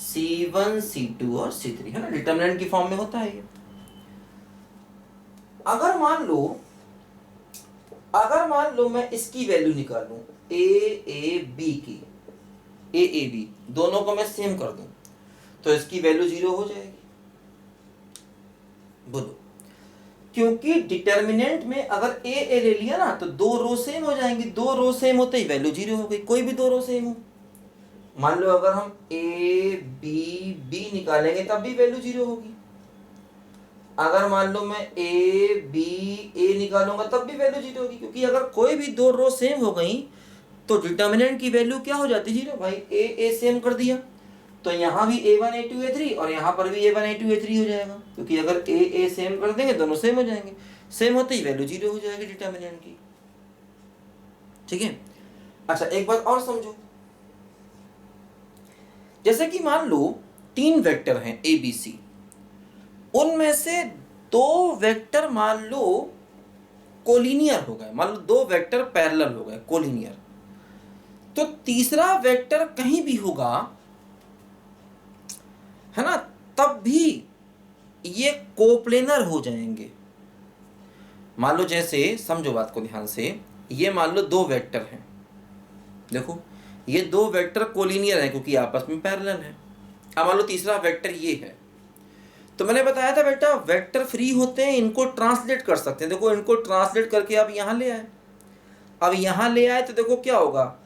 c1 c2 और c3, है ना, डिटर्मिनेंट की फॉर्म में होता है ये। अगर मान लो मैं इसकी वैल्यू निकालूं a b की, a b दोनों को मैं सेम कर दूं तो इसकी वैल्यू 0 हो जाएगी। बोलो, क्योंकि डिटर्मिनेंट में अगर ए ले लिया ना तो 2 रो सेम हो जाएंगी, 2 रो सेम होते ही वैल्यू 0 हो गई। कोई भी 2 रो सेम हो, मान लो अगर हम ए बी बी निकालेंगे तब भी वैल्यू 0 होगी। अगर मान लो मैं ए बी ए निकालूंगा तब भी वैल्यू 0 होगी, क्योंकि अगर कोई भी 2 रो सेम हो गई तो डिटर्मिनेंट की वैल्यू क्या हो जाती है 0। भाई ए सेम कर दिया तो यहाँ भी a1 a2 a3 और यहाँ पर भी a1 a2 a3 हो जाएगा, क्योंकि अगर ए सेम कर देंगे दोनों सेम हो जाएंगे, सेम होते ही वैल्यू 0 हो जाएगी डिटर्मिनेंट की, ठीक है। अच्छा एक बात और समझो, जैसे कि मान लो 3 वेक्टर हैं ए बी सी, उनमें से 2 वेक्टर मान लो कोलिनियर हो गए, मान लो 2 वेक्टर पैरेलल हो गए कोलिनियर, तो तीसरा वेक्टर कहीं भी होगा, है ना, तब भी ये कोप्लेनर हो जाएंगे। मान लो जैसे समझो बात को ध्यान से, ये मान लो 2 वेक्टर हैं, देखो ये 2 वेक्टर कोलिनियर हैं क्योंकि आपस में पैरेलल हैं। अब मान लो तीसरा वेक्टर ये है, तो मैंने बताया था बेटा वेक्टर फ्री होते हैं, इनको ट्रांसलेट कर सकते हैं। देखो इनको ट्रांसलेट करके आप यहाँ ले आए, अब यहाँ ले आए तो देखो क्या होगा,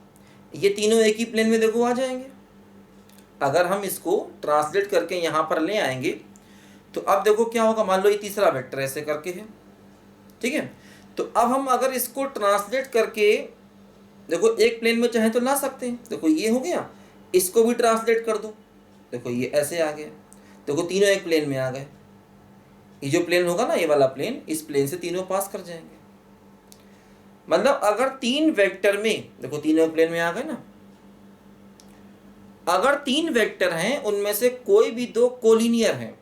ये तीनों एक ही प्लेन में देखो आ जाएंगे। अगर हम इसको ट्रांसलेट करके यहाँ पर ले आएंगे तो अब देखो क्या होगा, मान लो ये तीसरा वेक्टर ऐसे करके है, ठीक है। तो अब हम अगर इसको ट्रांसलेट करके देखो एक प्लेन में चाहे तो ला सकते हैं, देखो ये हो गया, इसको भी ट्रांसलेट कर दो, देखो ये ऐसे आ गया, देखो तीनों एक प्लेन में आ गए। ये जो प्लेन होगा ना ये वाला प्लेन, इस प्लेन से तीनों पास कर जाएंगे। मतलब अगर 3 वेक्टर में देखो तीनों प्लेन में आ गए ना, अगर 3 वेक्टर हैं उनमें से कोई भी 2 कोलिनियर हैं,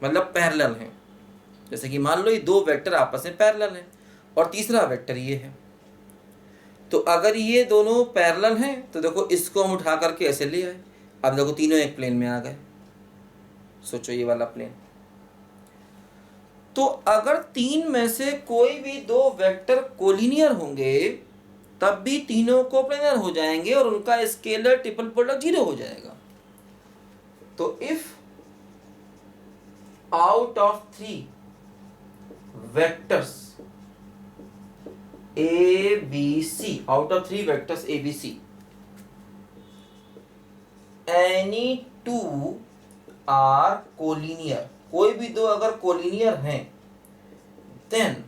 मतलब पैरेलल हैं, जैसे कि मान लो ये 2 वेक्टर आपस में पैरेलल हैं और तीसरा वेक्टर ये है, तो अगर ये दोनों पैरेलल हैं तो देखो इसको हम उठा करके ऐसे ले आए, अब देखो तीनों एक प्लेन में आ गए। सोचो ये वाला प्लेन, तो अगर 3 में से कोई भी 2 वेक्टर कोलिनियर होंगे तब भी तीनों कोप्लेनर हो जाएंगे और उनका स्केलर ट्रिपल प्रोडक्ट 0 हो जाएगा। तो if out of 3 vectors A B C, out of 3 vectors A B C, any 2 are collinear, कोई भी 2 अगर कोलिनियर हैं, देन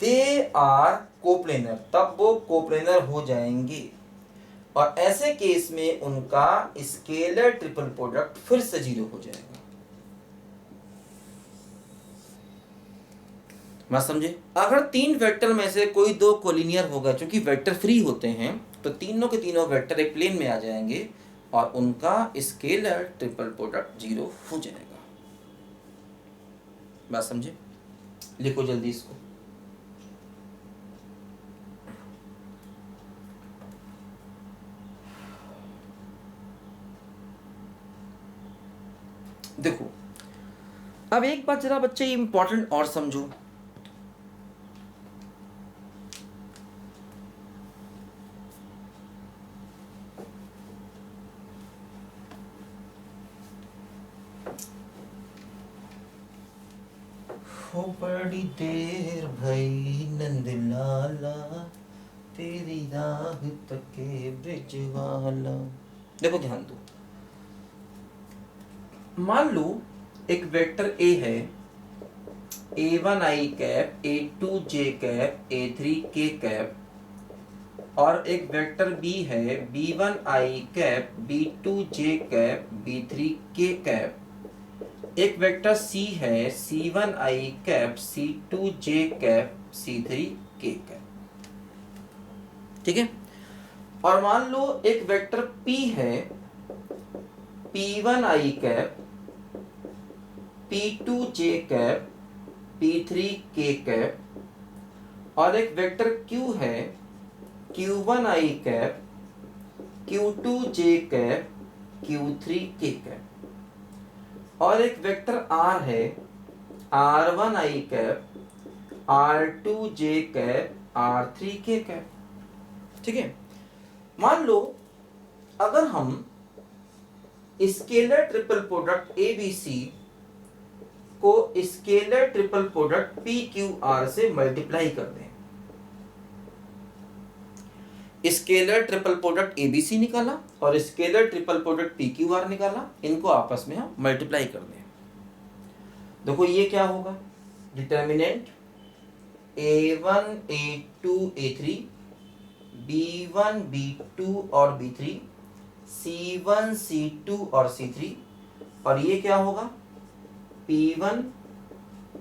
दे आर कोप्लेनर, तब वो कोप्लेनर हो जाएंगे। और ऐसे केस में उनका स्केलर ट्रिपल प्रोडक्ट फिर से 0 हो जाएगा। बात समझे? अगर 3 वेक्टर में से कोई 2 कोलिनियर होगा, क्योंकि वेक्टर फ्री होते हैं, तो तीनों के तीनों वेक्टर एक प्लेन में आ जाएंगे और उनका स्केलर ट्रिपल प्रोडक्ट 0 हो जाएगा। बात समझे? लिखो जल्दी इसको। देखो अब एक बात जरा बच्चे इंपॉर्टेंट और समझो। हो बड़ी देर भई नंद लाला, तेरी राह तके ब्रिज वाला। देखो ध्यान दो, मान लो एक वेक्टर ए है, a1 i cap, a2 j cap, a3 k cap, और एक वेक्टर बी है, b1 i cap, b2 j cap, b3 k cap. एक वेक्टर सी है, c1 i cap, c2 j cap, c3 k cap. ठीक है? और मान लो एक वेक्टर p है, p1 i cap, p2 j cap, p3 k cap, और एक वेक्टर q है, q1 i cap, q2 j cap, q3 k cap, और एक वेक्टर r है, r1 i cap, r2 j cap, r3 k cap. ठीक है? मान लो अगर हम स्केलर ट्रिपल प्रोडक्ट ABC को स्केलर ट्रिपल प्रोडक्ट PQR से मल्टीप्लाई कर दें। स्केलर ट्रिपल प्रोडक्ट ABC निकाला और स्केलर ट्रिपल प्रोडक्ट PQR निकाला, इनको आपस में हम मल्टीप्लाई कर दें। देखो ये क्या होगा, determinant A1 A2 A3, B1 B2 और B3, C1 C2 और C3, और ये क्या होगा, P1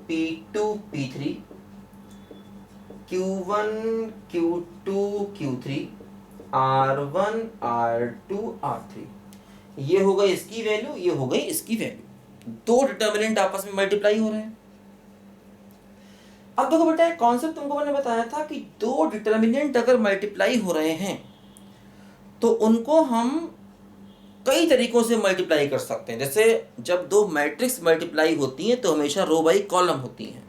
P2 P3, Q1 Q2 Q3, R1 R2 R3। ये होगा इसकी वैल्यू, ये हो गई इसकी वैल्यू। दो डिटर्मिनेंट आपस में मल्टीप्लाई हो रहे हैं। अब देखो बेटा, एक कॉन्सेप्ट तुमको मैंने बताया था कि दो डिटर्मिनेंट अगर मल्टीप्लाई हो रहे हैं तो उनको हम कई तरीकों से मल्टीप्लाई कर सकते हैं। जैसे जब दो मैट्रिक्स मल्टीप्लाई होती हैं तो हमेशा रो बाई कॉलम होती हैं।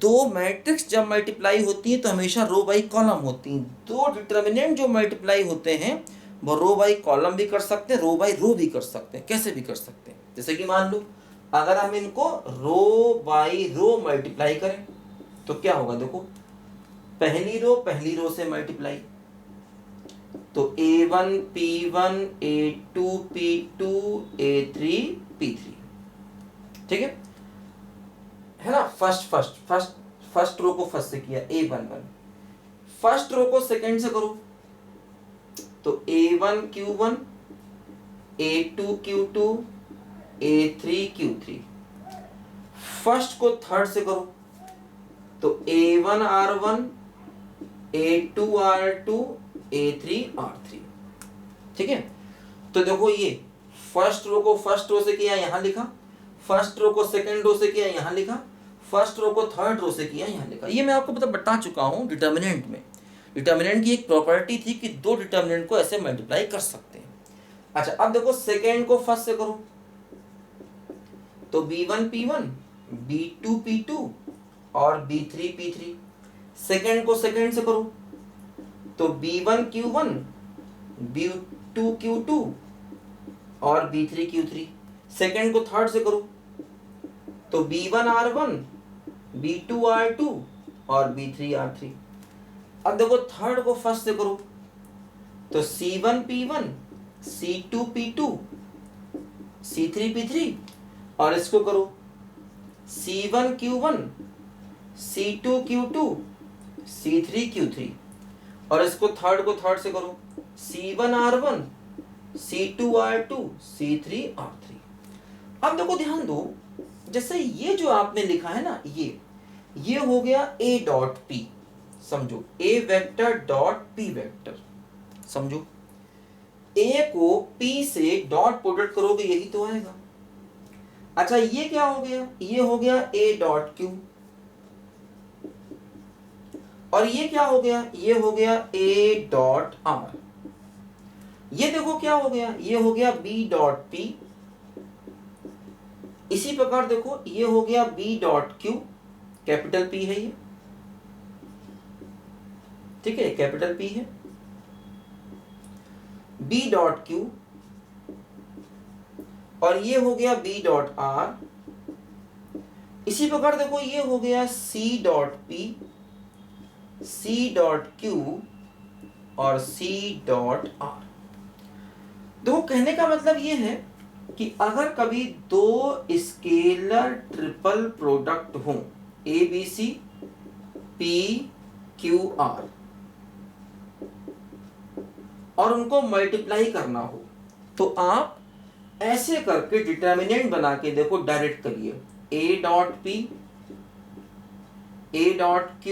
दो मैट्रिक्स जब मल्टीप्लाई होती हैं तो हमेशा रो बाई कॉलम होती हैं। दो डिटर्मिनेंट जो मल्टीप्लाई होते हैं वो रो बाई कॉलम भी कर सकते हैं, रो बाई रो भी कर सकते हैं। कैसे भी कर सकते हैं, जैसे कि मान लो अगर हम इनको रो बाई रो मल्टीप्लाई करें तो क्या होगा। देखो पहली रो से मल्टीप्लाई, तो A1 P1, A2 P2, A3 P3। ठीक है ना। फर्स्ट रो को फर्स्ट से किया, A11। फर्स्ट रो को सेकंड से करो तो A1 Q1, A2 Q2, A3 Q3। First को थर्ड से करो तो A1 R1, A2 R2, A3 R3। ठीक है। तो देखो ये फर्स्ट रो को फर्स्ट रो से किया, यहां लिखा। फर्स्ट रो को सेकंड रो से किया, यहां लिखा। फर्स्ट रो को थर्ड रो से किया, यहां लिखा। ये मैं आपको बता चुका हूं डिटर्मिनेंट में। डिटर्मिनेंट की एक प्रॉपर्टी थी कि दो डिटर्मिनेंट को ऐसे मल्टीप्लाई कर सकते हैं। अच्छा, अब देखो सेकंड को फर्स्ट से करो तो B1 P1, B2 P2 और B3 P3। सेकंड को सेकंड से करो तो B1 Q1, B2 Q2 और B3 Q3। सेकंड को थर्ड से करो तो B1 R1, B2 R2 और B3 R3। अब देखो थर्ड को फर्स्ट से करो तो C1 P1, C2 P2, C3 P3, और इसको करो C1 Q1, C2 Q2, C3 Q3, और इसको थर्ड को थर्ड से करो C1R1 C2R2 C3R3। अब देखो ध्यान दो, जैसे ये जो आपने लिखा है ना, ये हो गया A डॉट पी, समझो A vector dot P vector, समझो A को P से डॉट प्रोडक्ट करोगे यही तो आएगा। अच्छा ये क्या हो गया, ये हो गया A डॉट Q, और ये क्या हो गया, ये हो गया A डॉट R। ये देखो क्या हो गया, ये हो गया B डॉट P। इसी प्रकार देखो ये हो गया B dot Q, capital P है ये, ठीक है, कैपिटल P है, B डॉट Q, और ये हो गया B डॉट R। इसी प्रकार देखो ये हो गया C dot P, C dot Q और C डॉट R। देखो कहने का मतलब ये है कि अगर कभी दो स्केलर ट्रिपल प्रोडक्ट हो ABC PQR और उनको मल्टीप्लाई करना हो, तो आप ऐसे करके डिटर्मिनेंट बना के देखो, डायरेक्ट करिए A dot P, A dot Q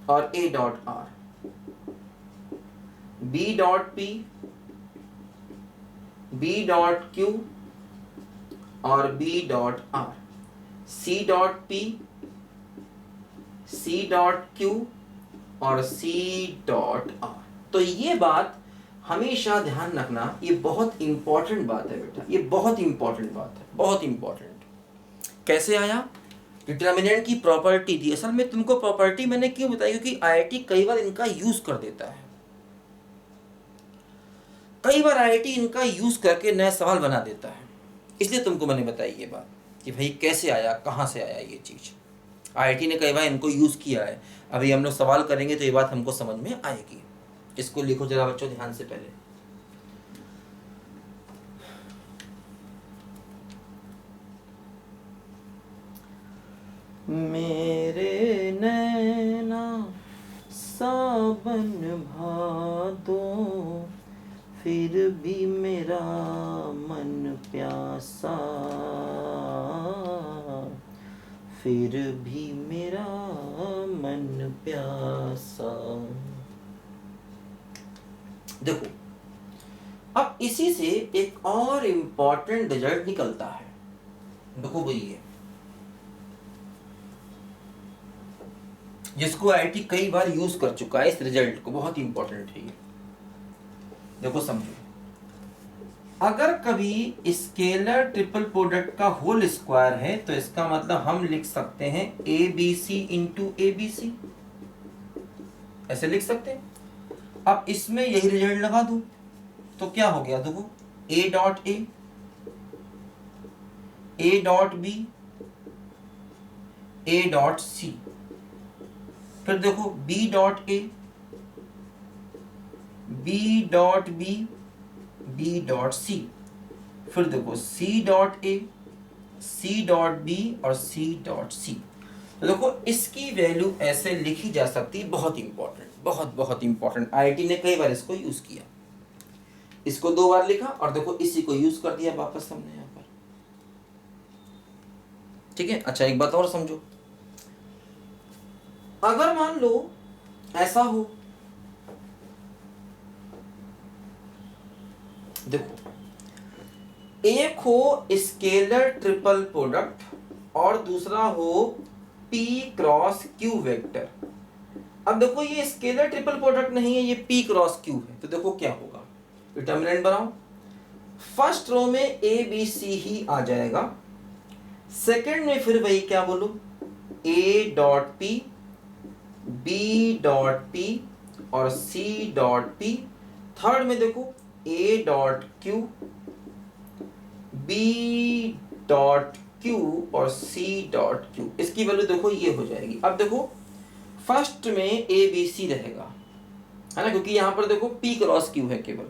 और A dot R, B dot P, B dot Q और B dot R, C dot P, C dot Q और C डॉट R। तो ये बात हमेशा ध्यान रखना, ये बहुत इंपॉर्टेंट बात है बेटा, ये बहुत इंपॉर्टेंट बात है, बहुत इंपॉर्टेंट। कैसे आया, डिटर्मिनेंट की प्रॉपर्टी थी। असल में तुमको प्रॉपर्टी मैंने क्यों बताई, क्योंकि आईआईटी कई बार इनका यूज कर देता है, कई बार आईआईटी इनका यूज करके नया सवाल बना देता है, इसलिए तुमको मैंने बताई ये बात कि भाई कैसे आया, कहाँ से आया ये चीज। आईआईटी ने कई बार इनको यूज किया है, अभी हम लोग सवाल करेंगे तो ये बात हमको समझ में आएगी। इसको लिखो जरा बच्चों ध्यान से पहले। मेरे नैना सावन भादो, फिर भी मेरा मन प्यासा, फिर भी मेरा मन प्यासा। देखो अब इसी से एक और इंपॉर्टेंट रिजल्ट निकलता है, देखो वही है जिसको आईआईटी कई बार यूज कर चुका है, इस रिजल्ट को, बहुत इंपॉर्टेंट है ये। देखो समझो, अगर कभी स्केलर ट्रिपल प्रोडक्ट का होल स्क्वायर है तो इसका मतलब हम लिख सकते हैं ABC इंटू ABC, ऐसे लिख सकते हैं। अब इसमें यही रिजल्ट लगा दूं तो क्या हो गया, देखो A dot A, A dot B, A dot C, फिर देखो B dot A, B dot B, B dot C, फिर देखो C dot A, C dot B और C डॉट C। तो देखो इसकी वैल्यू ऐसे लिखी जा सकती है, बहुत इंपॉर्टेंट, बहुत बहुत इंपॉर्टेंट। आईआईटी ने कई बार इसको यूज किया, इसको 2 बार लिखा और देखो इसी को यूज कर दिया वापस हमने यहाँ पर, ठीक है। अच्छा एक बात और समझो, अगर मान लो ऐसा हो, देखो एक हो स्केलर ट्रिपल प्रोडक्ट और दूसरा हो P क्रॉस Q वेक्टर। अब देखो ये स्केलर ट्रिपल प्रोडक्ट नहीं है, ये P क्रॉस Q है, तो देखो क्या होगा, डिटर्मिनेंट बनाओ। फर्स्ट रो में ABC ही आ जाएगा, सेकंड में फिर वही क्या बोलूं, A dot P, B dot P और C डॉट P। थर्ड में देखो A dot Q, B dot Q और C डॉट Q। इसकी वैल्यू देखो ये हो जाएगी। अब देखो फर्स्ट में ABC रहेगा, है ना, क्योंकि यहां पर देखो P क्रॉस Q है केवल,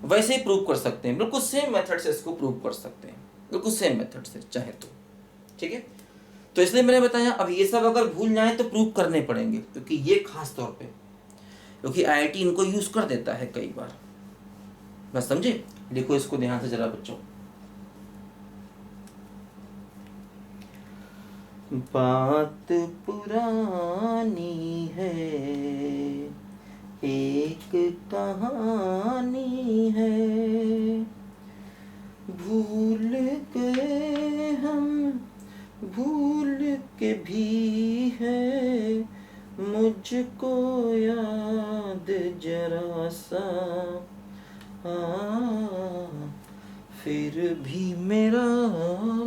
वैसे ही प्रूव कर सकते हैं, बिल्कुल सेम मेथड से इसको प्रूव कर सकते हैं, बिल्कुल सेम मेथड से चाहे तो, ठीक है। तो इसलिए मैंने बताया अब ये सब अगर भूल जाए तो प्रूव करने पड़ेंगे, क्योंकि ये खास तौर पे, क्योंकि आईआईटी इनको यूज कर देता है कई बार। बस समझे? लिखो इसको ध्यान से जरा बच्चों। बात पुरानी है, एक कहानी है, भूल गए हम, भूल के भी है, मुझको याद जरा सा, फिर भी मेरा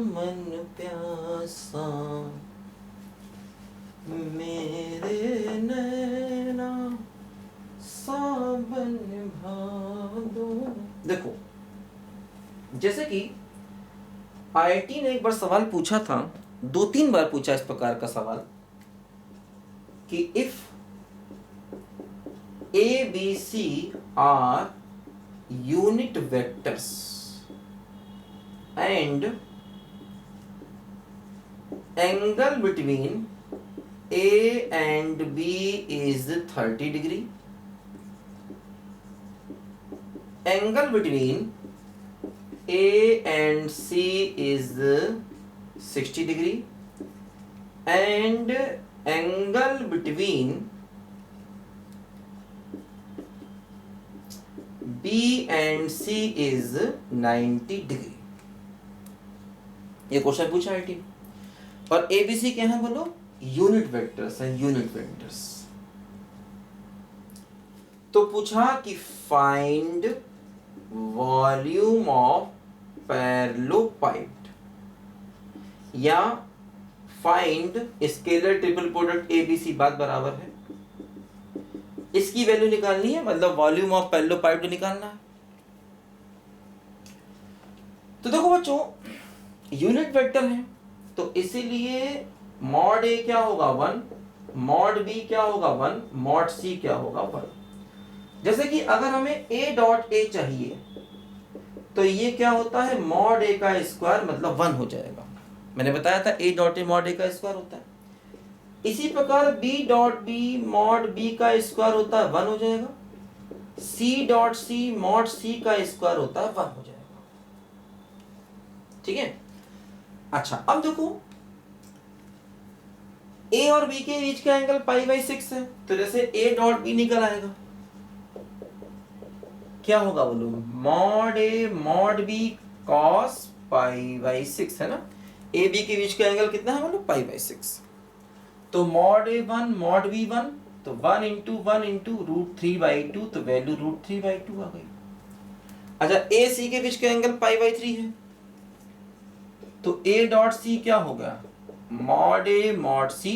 मन प्यासा, मेरे नैना सावन भादो। देखो, जैसे कि आईआईटी ने एक बार सवाल पूछा था, 2-3 बार पूछा इस प्रकार का सवाल कि if A B C are unit vectors and angle between A and B is 30 degree, angle between A and C is 60 degree, and angle between B and C is 90 degree। ये क्वेश्चन पूछा है team. और ABC क्या है बोलो? Unit vectors है, unit vectors. तो पूछा कि फाइंड वॉल्यूम ऑफ पैरेललोपाइड या find scalar triple product ABC, बात बराबर है। इसकी वैल्यू निकालनी है, मतलब वॉल्यूम ऑफ पैरेललोपाइड निकालना है। तो देखो बच्चों, यूनिट वेक्टर है तो इसीलिए मॉड A क्या होगा 1, मॉड B क्या होगा 1, मॉड C क्या होगा 1। जैसे कि अगर हमें A डॉट A चाहिए तो ये क्या होता है, मॉड A का स्क्वायर मतलब 1 हो जाएगा। मैंने बताया था A dot A mod A का स्क्वायर होता है। इसी प्रकार B dot B mod B का स्क्वायर होता है 1 हो जाएगा। C dot C mod C का स्क्वायर होता है 1 हो जाएगा। ठीक है। अच्छा, अब देखो A और B के बीच का एंगल π/6 है, तो जैसे A डॉट B निकल आएगा, क्या होगा बोलो? Mod A mod B cos π/6 है ना। A B के बीच का एंगल कितना है बोलो? π/6। तो मॉड A1 मॉड B1, तो 1 इंटू 1 इंटू √3/2, तो वैल्यू √3/2 आ गई। अच्छा, A C के बीच का एंगल π/3 है, तो A डॉट C क्या होगा? Mod A mod C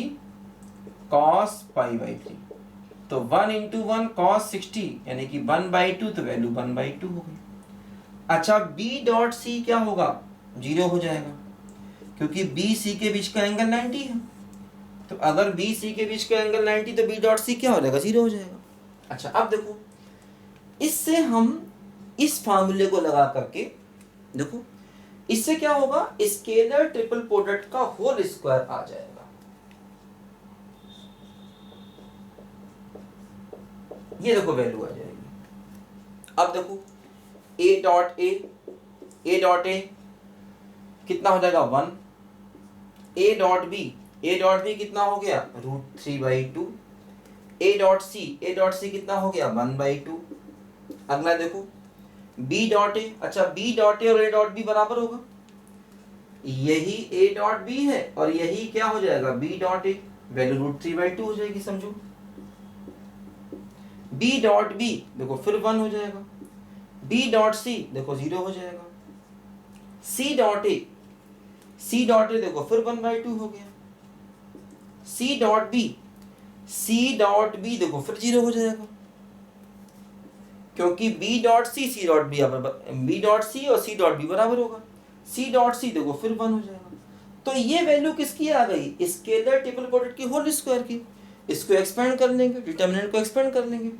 cos π/3, तो 1 इंटू 1 cos 60 यानी कि 1/2, तो वैल्यू 1/2 हो गई। अच्छा, B डॉट C क्या होगा? 0 हो जाएगा, क्योंकि B C के बीच का एंगल 90 है। तो अगर B C के बीच का एंगल 90, तो B डॉट C क्या हो जाएगा? 0 हो जाएगा। अच्छा, अब देखो, इससे हम इस फार्मूले को लगा करके देखो, इससे क्या होगा? स्केलर ट्रिपल प्रोडक्ट का होल स्क्वायर आ जाएगा। ये देखो वैल्यू आ जाएगी। अब देखो A डॉट A कितना हो जाएगा? 1। A डॉट B कितना हो गया? √3/2। A डॉट C कितना हो गया? 1/2। अगला देखो B डॉट A। अच्छा, B डॉट A और A डॉट B बराबर होगा, यही A डॉट B है और यही क्या हो जाएगा? B डॉट A, वैल्यू √3/2 हो जाएगी। समझो, B डॉट B देखो फिर 1 हो जाएगा, B डॉट C देखो 0 हो जाएगा, C डॉट A देखो फिर 1/2 हो गया, C डॉट B देखो फिर 0 हो जाएगा, क्योंकि B dot C C dot B और C डॉट B बराबर होगा। C डॉट C देखो फिर 1 हो जाएगा। तो ये वैल्यू किसकी आ गई? स्केलर ट्रिपल प्रोडक्ट की होल स्क्वायर की। इसको एक्सपेंड कर लेंगे, डिटर्मिनेंट को एक्सपेंड कर लेंगे,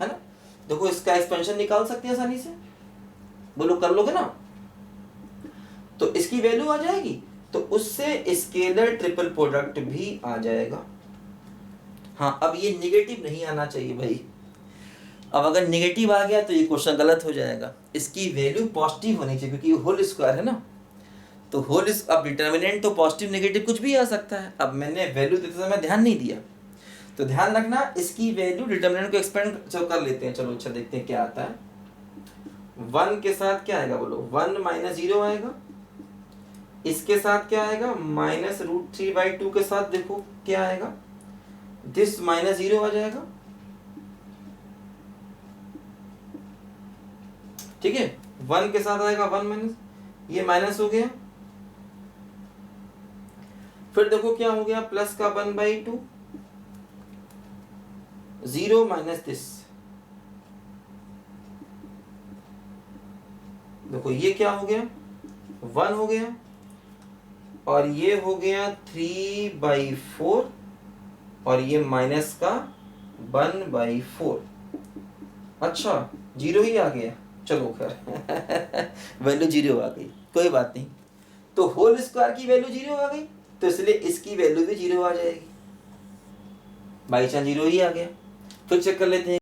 है ना। देखो इसका एक्सपेंशन निकाल सकते हैं आसानी से, बोलो कर लोगे ना, तो इसकी वैल्यू आ जाएगी, तो उससे स्केलर ट्रिपल प्रोडक्ट भी आ जाएगा। हाँ, अब ये निगेटिव नहीं आना चाहिए भाई, अब अगर नेगेटिव आ गया तो ये क्वेश्चन गलत हो जाएगा, इसकी वैल्यू पॉजिटिव होनी चाहिए क्योंकि होल स्क्वायर है ना। तो अब डिटर्मिनेंट तो पॉजिटिव नेगेटिव कुछ भी आ सकता है। अब मैंने वैल्यू देते समय ध्यान नहीं दिया, तो ध्यान रखना इसकी वैल्यू डिटर्मिनेंट को एक्सपेंड कर लेते हैं। चलो अच्छा देखते हैं क्या आता है। 1 के साथ क्या आएगा बोलो, 1 माइनस 0 आएगा। इसके साथ क्या आएगा, माइनस रूट 3/2 के साथ देखो क्या आएगा, दिस माइनस 0 आ जाएगा। ठीक है, 1 के साथ आएगा 1 माइनस, ये माइनस हो गया। फिर देखो क्या हो गया, प्लस का 1/2, 0 माइनस दिस, देखो ये क्या हो गया, 1 हो गया, और ये हो गया 3/4, और ये माइनस का 1/4। अच्छा 0 ही आ गया, चलो खैर वैल्यू 0 आ गई, कोई बात नहीं। तो होल स्क्वायर की वैल्यू 0 आ गई, तो इसलिए इसकी वैल्यू भी 0 आ जाएगी, बाई चांस 0 ही आ गया। फिर चेक कर लेते हैं